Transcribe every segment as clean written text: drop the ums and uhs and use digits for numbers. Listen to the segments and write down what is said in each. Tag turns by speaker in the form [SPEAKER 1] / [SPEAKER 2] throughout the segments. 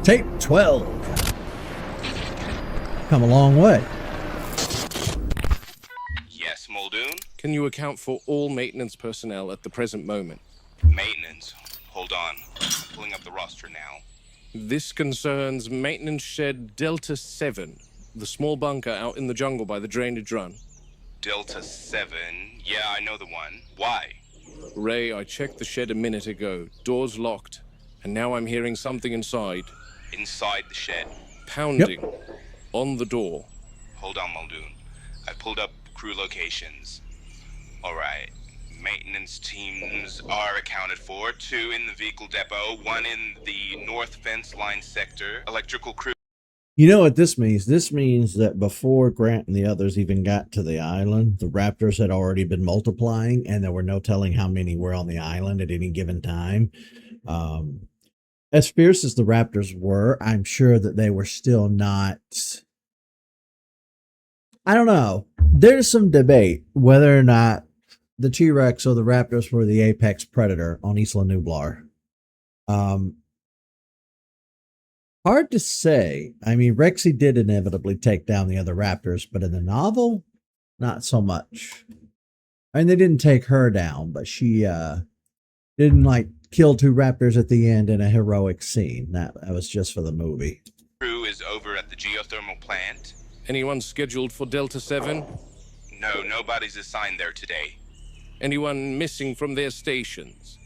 [SPEAKER 1] Tape 12. Come a long way.
[SPEAKER 2] Yes, Muldoon?
[SPEAKER 3] Can you account for all maintenance personnel at the present moment?
[SPEAKER 2] Maintenance? Hold on. I'm pulling up the roster now.
[SPEAKER 3] This concerns maintenance shed Delta 7, the small bunker out in the jungle by the drainage run.
[SPEAKER 2] Delta 7? Yeah, I know the one. Why?
[SPEAKER 3] Ray, I checked the shed a minute ago. Door's locked. And now I'm hearing something inside.
[SPEAKER 2] Inside the shed.
[SPEAKER 3] Pounding. On the door.
[SPEAKER 2] Hold on, Muldoon. I pulled up crew locations. Alright. Maintenance teams are accounted for. 2 in the vehicle depot, 1 in the north fence line sector. Electrical crew.
[SPEAKER 1] You know what this means? This means that before Grant and the others even got to the island, the raptors had already been multiplying, and there were no telling how many were on the island at any given time. As fierce as the raptors were, I'm sure that they were still not... I don't know. There's some debate whether or not the T-Rex or the raptors were the apex predator on Isla Nublar. Hard to say. I mean, Rexy did inevitably take down the other raptors, but in the novel, not so much. I mean, they didn't take her down, but she didn't, like, kill 2 raptors at the end in a heroic scene. That was just for the movie.
[SPEAKER 2] Crew is over at the geothermal plant.
[SPEAKER 3] Anyone scheduled for Delta 7?
[SPEAKER 2] No, nobody's assigned there today.
[SPEAKER 3] Anyone missing from their stations?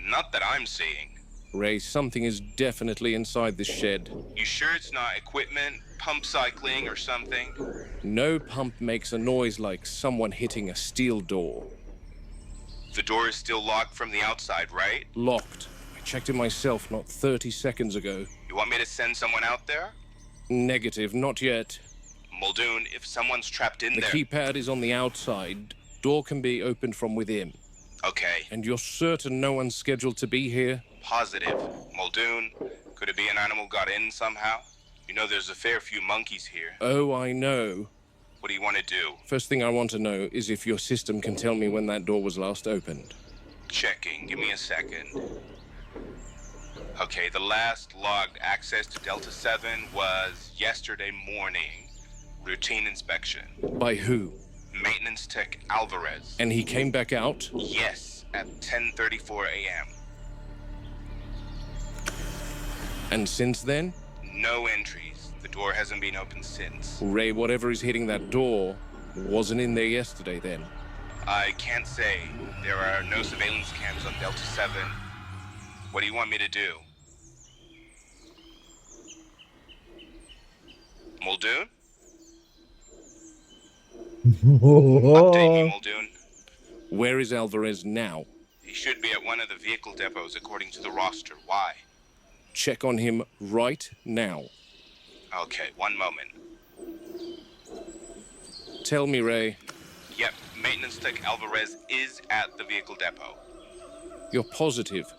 [SPEAKER 2] Not that I'm seeing.
[SPEAKER 3] Ray, something is definitely inside this shed.
[SPEAKER 2] You sure it's not equipment, pump cycling, or something?
[SPEAKER 3] No pump makes a noise like someone hitting a steel door.
[SPEAKER 2] The door is still locked from the outside, right?
[SPEAKER 3] Locked. I checked it myself not 30 seconds ago.
[SPEAKER 2] You want me to send someone out there?
[SPEAKER 3] Negative, not yet.
[SPEAKER 2] Muldoon, if someone's trapped in there...
[SPEAKER 3] The keypad is on the outside. Door can be opened from within.
[SPEAKER 2] Okay.
[SPEAKER 3] And you're certain no one's scheduled to be here?
[SPEAKER 2] Positive. Muldoon, could it be an animal got in somehow? You know there's a fair few monkeys here.
[SPEAKER 3] Oh, I know.
[SPEAKER 2] What do you want to do?
[SPEAKER 3] First thing I want to know is if your system can tell me when that door was last opened.
[SPEAKER 2] Checking. Give me a second. Okay, the last logged access to Delta 7 was yesterday morning. Routine inspection.
[SPEAKER 3] By who?
[SPEAKER 2] Maintenance tech Alvarez.
[SPEAKER 3] And he came back out?
[SPEAKER 2] Yes, at 10:34 a.m.
[SPEAKER 3] And since then?
[SPEAKER 2] No entries. The door hasn't been opened since.
[SPEAKER 3] Ray, whatever is hitting that door wasn't in there yesterday then.
[SPEAKER 2] I can't say. There are no surveillance cams on Delta 7. What do you want me to do? Muldoon? Update me, Muldoon.
[SPEAKER 3] Where is Alvarez now?
[SPEAKER 2] He should be at one of the vehicle depots according to the roster. Why?
[SPEAKER 3] Check on him right now.
[SPEAKER 2] Okay, one moment.
[SPEAKER 3] Tell me, Ray.
[SPEAKER 2] Yep, maintenance tech Alvarez is at the vehicle depot.
[SPEAKER 3] You're positive?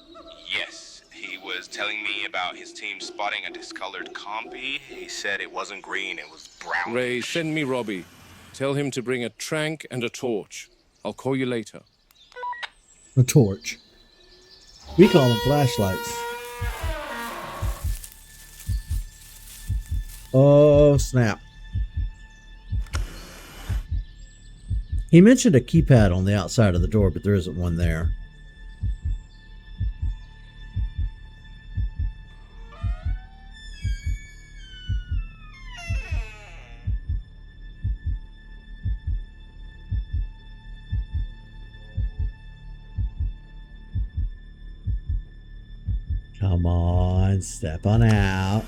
[SPEAKER 2] Yes, he was telling me about his team spotting a discolored compy. He said it wasn't green, it was brown.
[SPEAKER 3] Ray, send me Robbie. Tell him to bring a trank and a torch. I'll call you later.
[SPEAKER 1] A torch. We call them flashlights. Oh, snap. He mentioned a keypad on the outside of the door, but there isn't one there. Come on, step on out.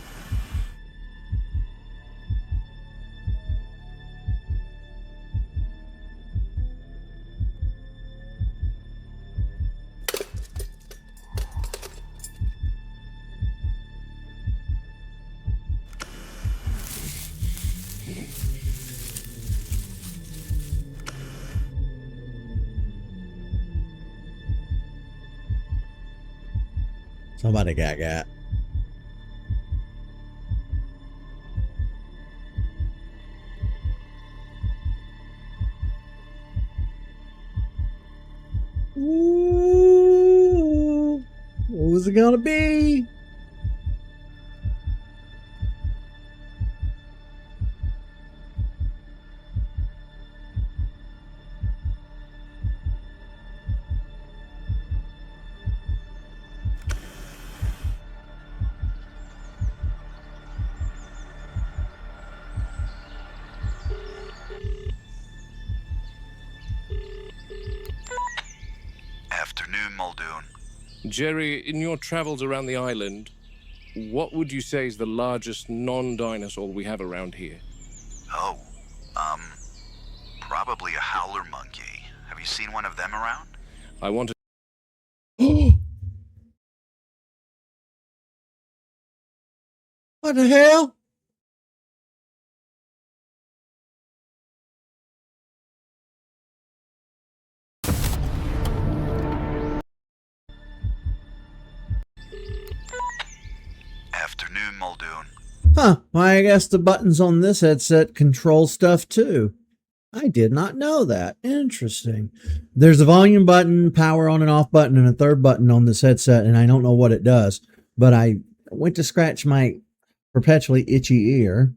[SPEAKER 1] Somebody got. Ooh, what was it gonna be?
[SPEAKER 4] Muldoon.
[SPEAKER 3] Jerry, in your travels around the island, what would you say is the largest non-dinosaur we have around here?
[SPEAKER 4] Oh, probably a howler monkey. Have you seen one of them around?
[SPEAKER 3] I want to...
[SPEAKER 1] What the hell?
[SPEAKER 4] Afternoon, Muldoon.
[SPEAKER 1] Huh, well, I guess the buttons on this headset control stuff too. I did not know that. Interesting. There's a volume button, power on and off button, and a third button on this headset, and I don't know what it does. But I went to scratch my perpetually itchy ear,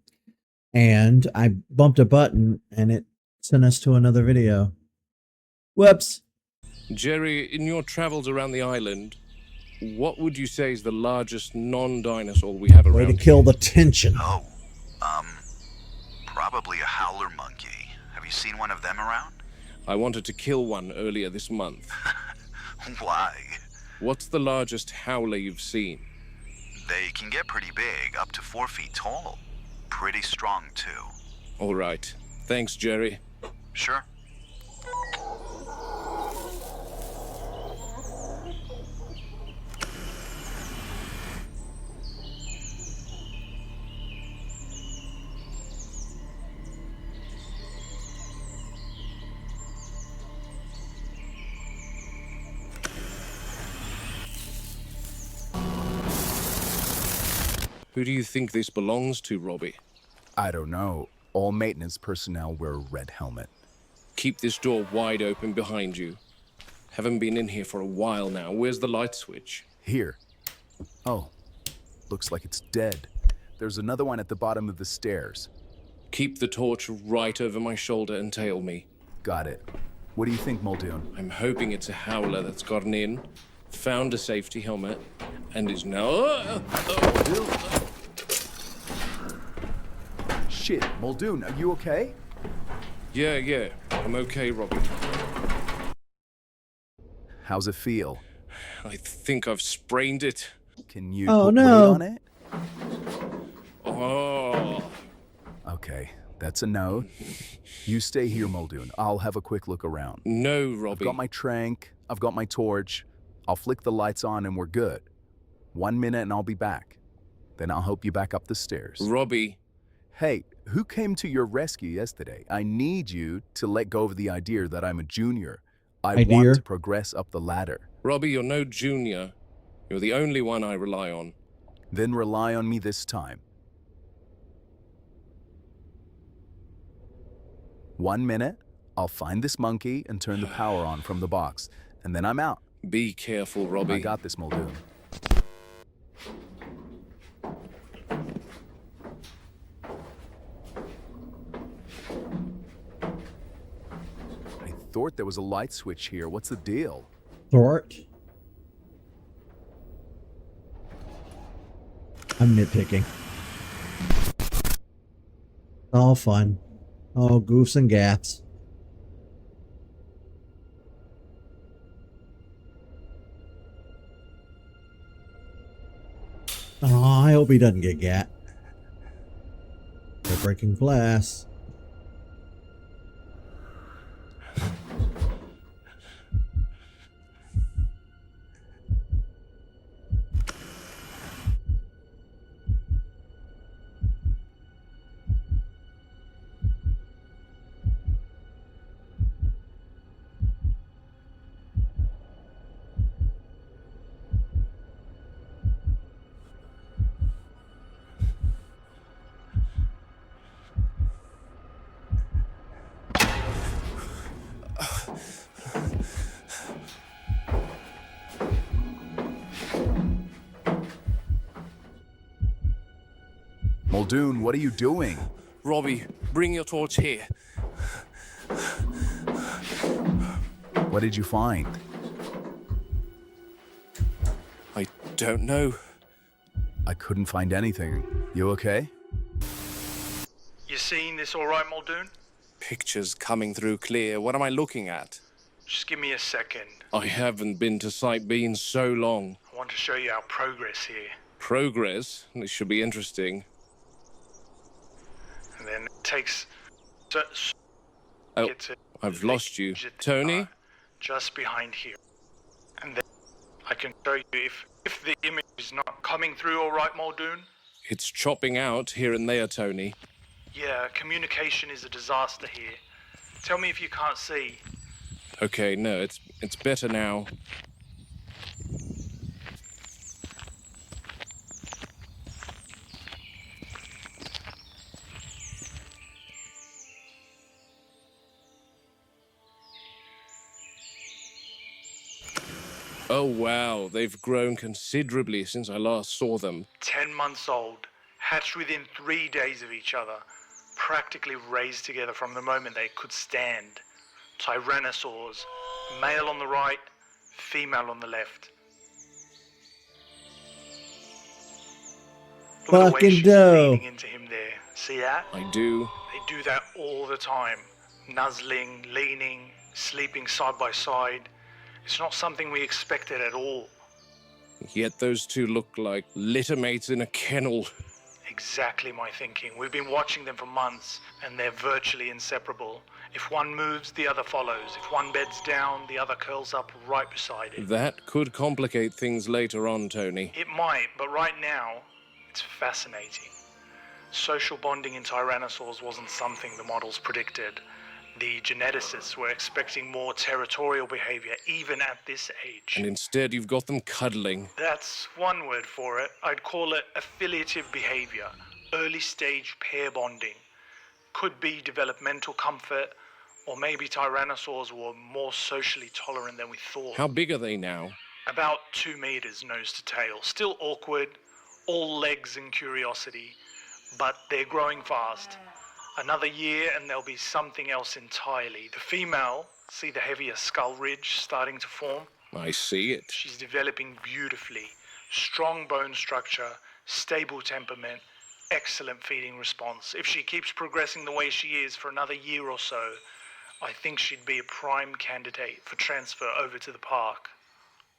[SPEAKER 1] and I bumped a button, and it sent us to another video. Whoops.
[SPEAKER 3] Jerry, in your travels around the island, what would you say is the largest non-dinosaur we have around
[SPEAKER 1] Way to
[SPEAKER 3] here?
[SPEAKER 1] kill the tension.
[SPEAKER 4] Oh, probably a howler monkey. Have you seen one of them around?
[SPEAKER 3] I wanted to kill one earlier this month.
[SPEAKER 4] Why?
[SPEAKER 3] What's the largest howler you've seen?
[SPEAKER 4] They can get pretty big, up to 4 feet tall. Pretty strong, too.
[SPEAKER 3] All right. Thanks, Jerry.
[SPEAKER 4] Sure.
[SPEAKER 3] Who do you think this belongs to, Robbie?
[SPEAKER 5] I don't know. All maintenance personnel wear a red helmet.
[SPEAKER 3] Keep this door wide open behind you. Haven't been in here for a while now. Where's the light switch?
[SPEAKER 5] Here. Oh, looks like it's dead. There's another one at the bottom of the stairs.
[SPEAKER 3] Keep the torch right over my shoulder and tail me.
[SPEAKER 5] Got it. What do you think, Muldoon?
[SPEAKER 3] I'm hoping it's a howler that's gotten in, found a safety helmet, and is now...
[SPEAKER 5] Shit, Muldoon, are you okay?
[SPEAKER 3] Yeah, I'm okay, Robbie.
[SPEAKER 5] How's it feel?
[SPEAKER 3] I think I've sprained it.
[SPEAKER 5] Can you
[SPEAKER 1] Oh,
[SPEAKER 5] put
[SPEAKER 1] no.
[SPEAKER 5] weight on it?
[SPEAKER 3] Oh,
[SPEAKER 5] Okay, that's a no. You stay here, Muldoon. I'll have a quick look around.
[SPEAKER 3] no,
[SPEAKER 5] I've
[SPEAKER 3] Robbie.
[SPEAKER 5] got my trank, I've got my torch. I'll flick the lights on and we're good. 1 minute and I'll be back. Then I'll help you back up the stairs.
[SPEAKER 3] Robbie,
[SPEAKER 5] Hey, who came to your rescue yesterday? I need you to let go of the idea that I'm a junior. I
[SPEAKER 1] Idea?
[SPEAKER 5] want to progress up the ladder.
[SPEAKER 3] Robbie, you're no junior. You're the only one I rely on.
[SPEAKER 5] Then rely on me this time. 1 minute, I'll find this monkey and turn the power on from the box. And then I'm out.
[SPEAKER 3] Be careful, Robbie.
[SPEAKER 5] I got this, Muldoon. I thought there was a light switch here. What's the deal?
[SPEAKER 1] Thort. I'm nitpicking. All fun. All goofs and gaffs. Oh, I hope he doesn't get gat. They're breaking glass.
[SPEAKER 5] Muldoon, what are you doing?
[SPEAKER 3] Robbie, bring your torch here.
[SPEAKER 5] What did you find?
[SPEAKER 3] I don't know.
[SPEAKER 5] I couldn't find anything. You okay?
[SPEAKER 6] You seeing this all right, Muldoon?
[SPEAKER 3] Pictures coming through clear. What am I looking at?
[SPEAKER 6] Just give me a second.
[SPEAKER 3] I haven't been to Sight Bee in so long.
[SPEAKER 6] I want to show you our progress here.
[SPEAKER 3] Progress? This should be interesting.
[SPEAKER 6] And then it takes... So,
[SPEAKER 3] Oh,
[SPEAKER 6] get to
[SPEAKER 3] I've
[SPEAKER 6] the
[SPEAKER 3] lost you.
[SPEAKER 6] digit
[SPEAKER 3] Tony?
[SPEAKER 6] just behind here. And then I can show you if the image is not coming through all right, Muldoon.
[SPEAKER 3] It's chopping out here and there, Tony.
[SPEAKER 6] Yeah, communication is a disaster here. Tell me if you can't see.
[SPEAKER 3] Okay, no, it's better now. Oh wow, they've grown considerably since I last saw them.
[SPEAKER 6] 10 months old, hatched within 3 days of each other, practically raised together from the moment they could stand. Tyrannosaurs, male on the right, female on the left. Look at the way
[SPEAKER 1] Fucking
[SPEAKER 6] she's
[SPEAKER 1] dope.
[SPEAKER 6] leaning into him there. See that?
[SPEAKER 3] I do.
[SPEAKER 6] They do that all the time. Nuzzling, leaning, sleeping side by side. It's not something we expected at all.
[SPEAKER 3] Yet those two look like littermates in a kennel.
[SPEAKER 6] Exactly my thinking. We've been watching them for months, and they're virtually inseparable. If one moves, the other follows. If one beds down, the other curls up right beside it.
[SPEAKER 3] That could complicate things later on, Tony.
[SPEAKER 6] It might, but right now, it's fascinating. Social bonding in tyrannosaurs wasn't something the models predicted. The geneticists were expecting more territorial behavior even at this age.
[SPEAKER 3] And instead you've got them cuddling.
[SPEAKER 6] That's one word for it. I'd call it affiliative behavior, early stage pair bonding. Could be developmental comfort, or maybe tyrannosaurs were more socially tolerant than we thought.
[SPEAKER 3] How big are they now?
[SPEAKER 6] About 2 meters nose to tail. Still awkward, all legs and curiosity, but they're growing fast. Another year and there'll be something else entirely. The female, see the heavier skull ridge starting to form?
[SPEAKER 3] I see it.
[SPEAKER 6] She's developing beautifully. Strong bone structure, stable temperament, excellent feeding response. If she keeps progressing the way she is for another year or so, I think she'd be a prime candidate for transfer over to the park.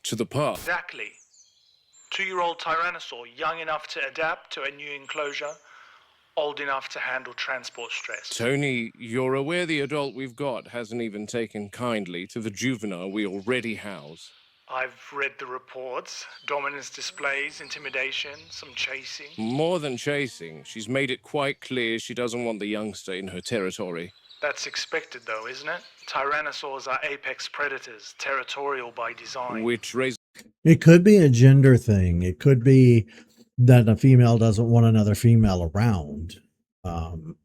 [SPEAKER 3] To the park?
[SPEAKER 6] Exactly. 2-year-old tyrannosaur, young enough to adapt to a new enclosure, old enough to handle transport stress.
[SPEAKER 3] Tony, you're aware the adult we've got hasn't even taken kindly to the juvenile we already house.
[SPEAKER 6] I've read the reports. Dominance displays, intimidation, some chasing.
[SPEAKER 3] More than chasing, she's made it quite clear she doesn't want the youngster in her territory.
[SPEAKER 6] That's expected though, isn't it? Tyrannosaurs are apex predators, territorial by design.
[SPEAKER 3] Which raises...
[SPEAKER 1] It could be a gender thing. It could be that a female doesn't want another female around.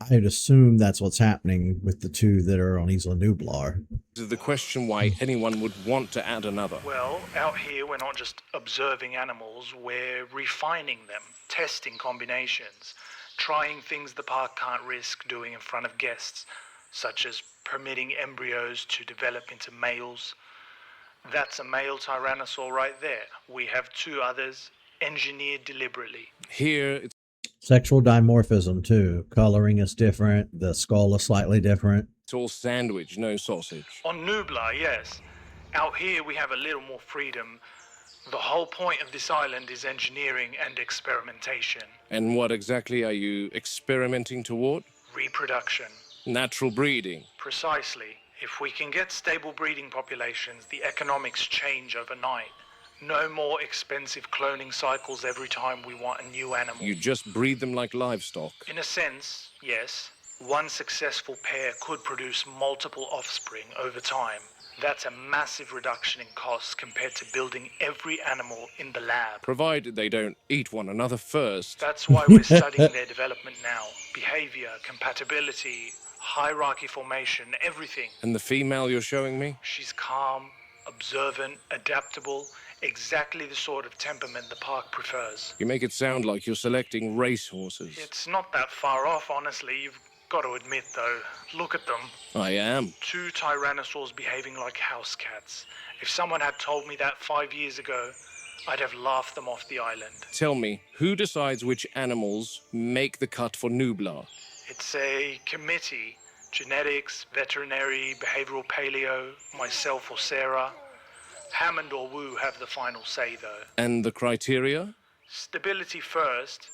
[SPEAKER 1] I'd assume that's what's happening with the two that are on Isla Nublar.
[SPEAKER 3] the question why anyone would want to add another.
[SPEAKER 6] Well, out here we're not just observing animals, we're refining them, testing combinations, trying things the park can't risk doing in front of guests, such as permitting embryos to develop into males. That's a male tyrannosaur right there. We have two others, engineered deliberately.
[SPEAKER 3] Here, it's
[SPEAKER 1] Sexual dimorphism too. Coloring is different. The skull is slightly different.
[SPEAKER 3] all sandwich, no sausage.
[SPEAKER 6] On Nublar, yes. Out here we have a little more freedom. The whole point of this island is engineering and experimentation.
[SPEAKER 3] And what exactly are you experimenting toward?
[SPEAKER 6] Reproduction.
[SPEAKER 3] Natural breeding.
[SPEAKER 6] Precisely. If we can get stable breeding populations, the economics change overnight. No more expensive cloning cycles every time we want a new animal.
[SPEAKER 3] You just breed them like livestock.
[SPEAKER 6] In a sense, yes. One successful pair could produce multiple offspring over time. That's a massive reduction in costs compared to building every animal in the lab.
[SPEAKER 3] Provided they don't eat one another first.
[SPEAKER 6] That's why we're studying their development now. Behavior, compatibility, hierarchy formation, everything.
[SPEAKER 3] And the female you're showing me?
[SPEAKER 6] She's calm, observant, adaptable, exactly the sort of temperament the park prefers.
[SPEAKER 3] You make it sound like you're selecting racehorses.
[SPEAKER 6] It's not that far off, honestly. You've got to admit, though. Look at them.
[SPEAKER 3] I am.
[SPEAKER 6] Two tyrannosaurs behaving like house cats. If someone had told me that 5 years ago, I'd have laughed them off the island.
[SPEAKER 3] Tell me, who decides which animals make the cut for Nublar?
[SPEAKER 6] It's a committee Genetics, veterinary, behavioral paleo, myself or Sarah. Hammond or Wu have the final say though.
[SPEAKER 3] And the criteria?
[SPEAKER 6] Stability first.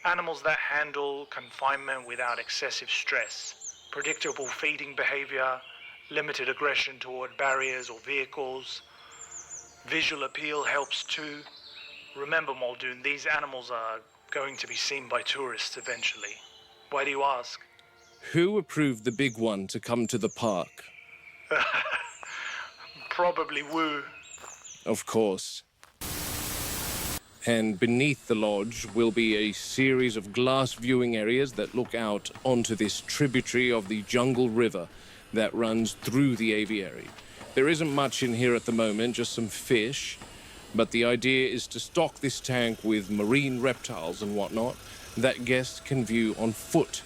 [SPEAKER 6] Animals that handle confinement without excessive stress. Predictable feeding behavior. Limited aggression toward barriers or vehicles. Visual appeal helps too. Remember, Muldoon, these animals are going to be seen by tourists eventually. Why do you ask?
[SPEAKER 3] Who approved the big one to come to the park?
[SPEAKER 6] Probably Wu.
[SPEAKER 3] Of course. And beneath the lodge will be a series of glass viewing areas that look out onto this tributary of the Jungle River that runs through the aviary. There isn't much in here at the moment, just some fish, but the idea is to stock this tank with marine reptiles and whatnot that guests can view on foot.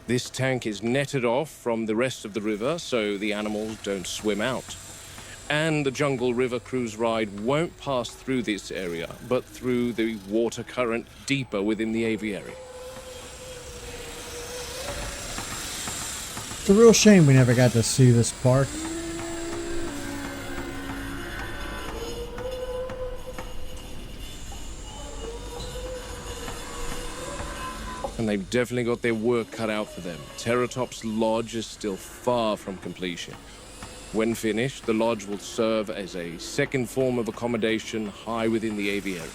[SPEAKER 3] This tank is netted off from the rest of the river so the animals don't swim out. And the Jungle River cruise ride won't pass through this area, but through the water current deeper within the aviary.
[SPEAKER 1] It's a real shame we never got to see this park.
[SPEAKER 3] And they've definitely got their work cut out for them. Terratop's lodge is still far from completion. When finished, the lodge will serve as a second form of accommodation high within the aviary.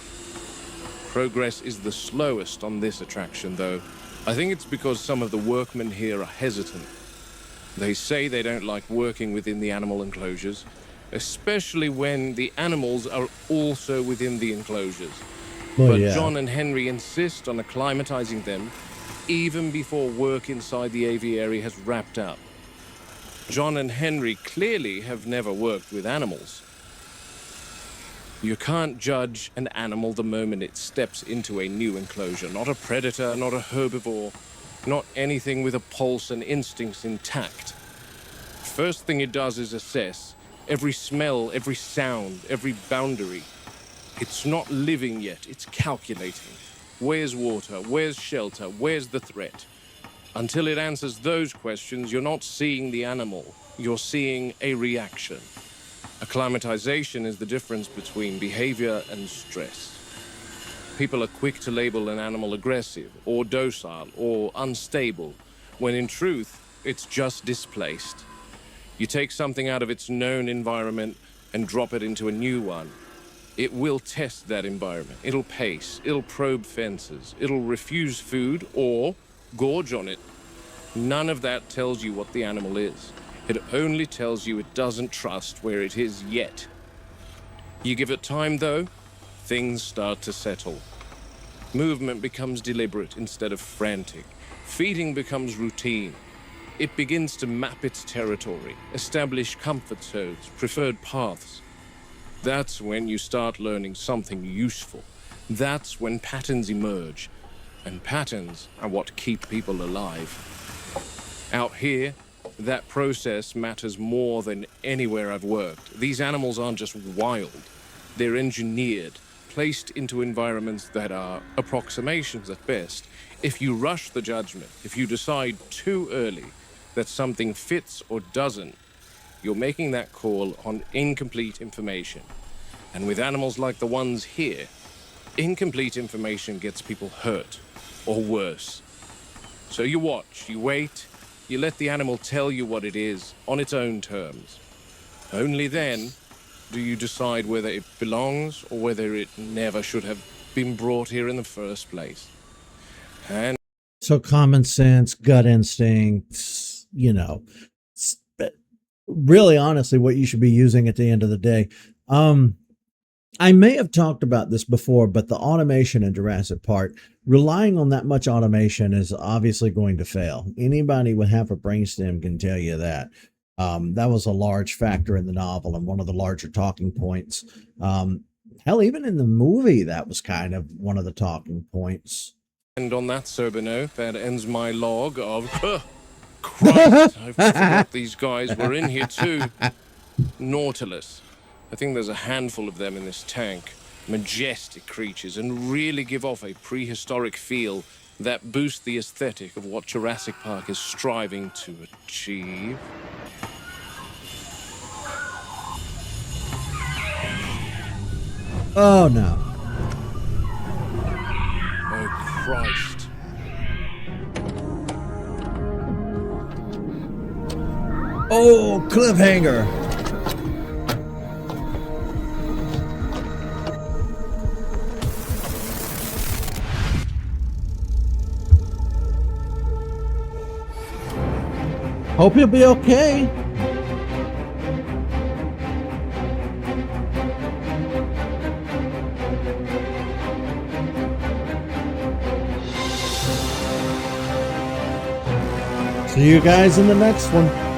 [SPEAKER 3] Progress is the slowest on this attraction, though. I think it's because some of the workmen here are hesitant. They say they don't like working within the animal enclosures, especially when the animals are also within the enclosures.
[SPEAKER 1] Well,
[SPEAKER 3] But
[SPEAKER 1] yeah.
[SPEAKER 3] John and Henry insist on acclimatizing them even before work inside the aviary has wrapped up. John and Henry clearly have never worked with animals. You can't judge an animal the moment it steps into a new enclosure. Not a predator, not a herbivore, not anything with a pulse and instincts intact. First thing it does is assess every smell, every sound, every boundary. It's not living yet, it's calculating. Where's water? Where's shelter? Where's the threat? Until it answers those questions, you're not seeing the animal, you're seeing a reaction. Acclimatization is the difference between behavior and stress. People are quick to label an animal aggressive, or docile, or unstable, when in truth, it's just displaced. You take something out of its known environment and drop it into a new one. It will test that environment. It'll pace, it'll probe fences, it'll refuse food or gorge on it. None of that tells you what the animal is. It only tells you it doesn't trust where it is yet. You give it time, though, things start to settle. Movement becomes deliberate instead of frantic. Feeding becomes routine. It begins to map its territory, establish comfort zones, preferred paths. That's when you start learning something useful. That's when patterns emerge. And patterns are what keep people alive. Out here, that process matters more than anywhere I've worked. These animals aren't just wild. They're engineered, placed into environments that are approximations at best. If you rush the judgment, if you decide too early that something fits or doesn't, you're making that call on incomplete information. And with animals like the ones here, incomplete information gets people hurt, or worse. So you watch, you wait, you let the animal tell you what it is on its own terms. Only then do you decide whether it belongs or whether it never should have been brought here in the first place. And
[SPEAKER 1] So common sense, gut instincts, you know, really honestly what you should be using at the end of the day. I may have talked about this before, but the automation in Jurassic Park, relying on that much automation is obviously going to fail. Anybody with half a brainstem can tell you that. That was a large factor in the novel and one of the larger talking points. Hell, even in the movie, that was kind of one of the talking points.
[SPEAKER 3] And on that sober note, that ends my log of... Christ, I forgot these guys were in here too. Nautilus. I think there's a handful of them in this tank. Majestic creatures and really give off a prehistoric feel that boost the aesthetic of what Jurassic Park is striving to achieve?
[SPEAKER 1] Oh no.
[SPEAKER 3] Oh, Christ.
[SPEAKER 1] Oh, cliffhanger. Hope you'll be okay. See you guys in the next one.